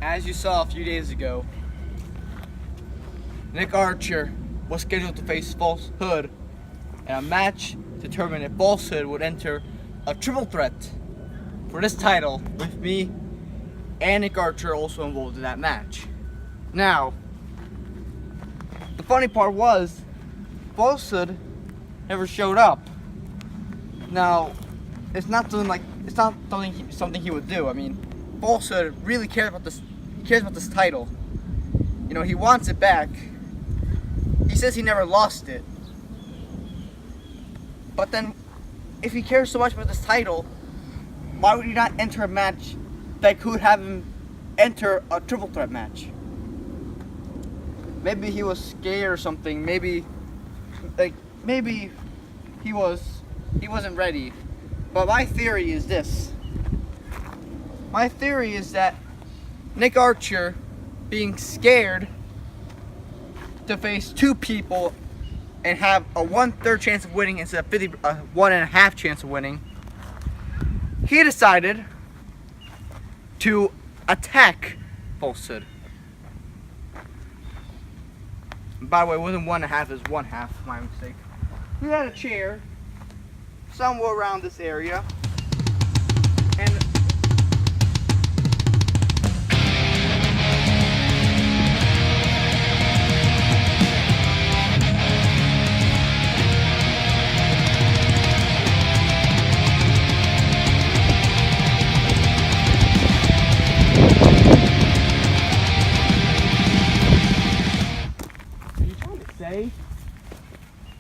As you saw a few days ago, Nick Archer was scheduled to face Falsehood in a match to determine if Falsehood would enter a triple threat for this title, with me and Nick Archer also involved in that match. Now, the funny part was, Falsehood never showed up. Now, it's not something he would do. I mean, Falsehood really cares about this. He cares about this title. You know, he wants it back. He says he never lost it. But then, if he cares so much about this title, why would he not enter a match that could have him enter a triple threat match? Maybe he was scared or something. Maybe he wasn't ready. But my theory is this. My theory is that Nick Archer, being scared to face two people and have a 1/3 chance of winning instead of 1.5 chance of winning, he decided to attack Falsehood. By the way, it wasn't 1.5, it was 1/2, my mistake. He had a chair somewhere around this area, and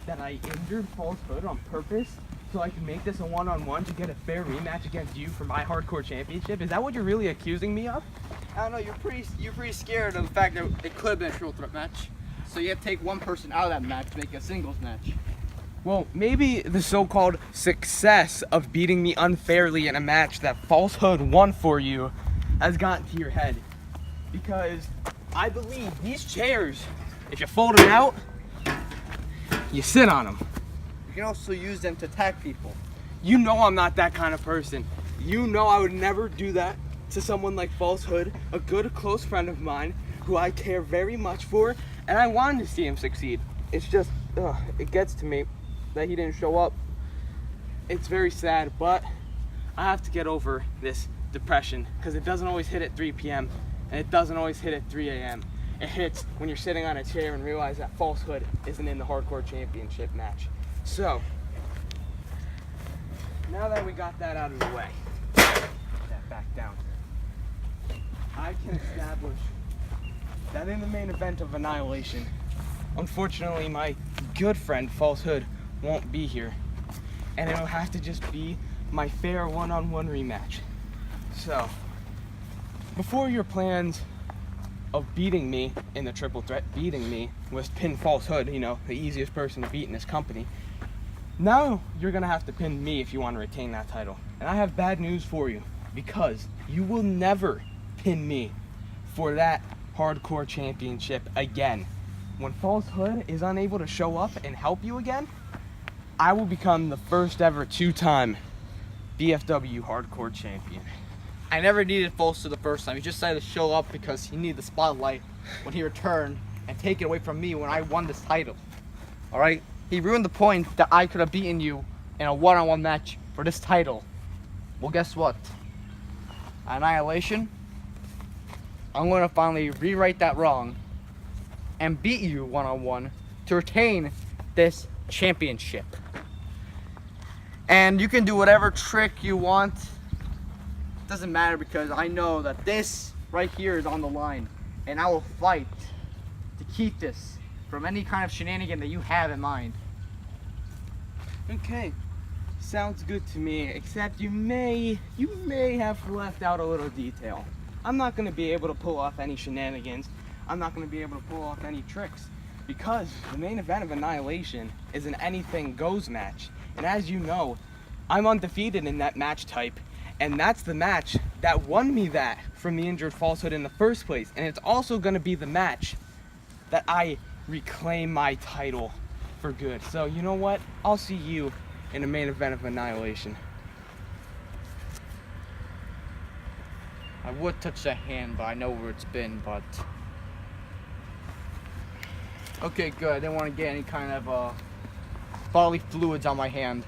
that I injured Falsehood on purpose so I can make this a one-on-one to get a fair rematch against you for my hardcore championship? Is that what you're really accusing me of? I don't know, you're pretty scared of the fact that it could have been a triple threat match. So you have to take one person out of that match to make a singles match. Well, maybe the so-called success of beating me unfairly in a match that Falsehood won for you has gotten to your head. Because I believe these chairs, if you fold them out, you sit on them. You can also use them to attack people. You know I'm not that kind of person. You know I would never do that to someone like Falsehood, a good close friend of mine who I care very much for, and I wanted to see him succeed. It's just, it gets to me that he didn't show up. It's very sad, but I have to get over this depression because it doesn't always hit at 3 p.m. and it doesn't always hit at 3 a.m. It hits when you're sitting on a chair and realize that Falsehood isn't in the hardcore championship match. So, now that we got that out of the way, put that back down, I can establish that in the main event of Annihilation, unfortunately my good friend Falsehood won't be here, and it'll have to just be my fair one-on-one rematch. So, before your plans of beating me in the triple threat, beating me with pin Falsehood, you know, the easiest person to beat in this company, now you're gonna have to pin me if you want to retain that title. And I have bad news for you, because you will never pin me for that hardcore championship again. When Falsehood is unable to show up and help you again, I will become the first ever 2-time BFW hardcore champion. I never needed Falsehood the first time. He just decided to show up because he needed the spotlight when he returned and take it away from me when I won this title. Alright? He ruined the point that I could have beaten you in a one-on-one match for this title. Well, guess what? Annihilation, I'm going to finally rewrite that wrong and beat you one-on-one to retain this championship. And you can do whatever trick you want. Doesn't matter, because I know that this right here is on the line, and I will fight to keep this from any kind of shenanigan that you have in mind. Okay, sounds good to me, except you may have left out a little detail. I'm not going to be able to pull off any shenanigans. I'm not going to be able to pull off any tricks, because the main event of Annihilation is an anything goes match. And as you know, I'm undefeated in that match type, and that's the match that won me that from the injured Falsehood in the first place. And it's also going to be the match that I reclaim my title for good. So you know what? I'll see you in the main event of Annihilation. I would touch that hand, but I know where it's been, but... Okay, good. I didn't want to get any kind of bodily fluids on my hand.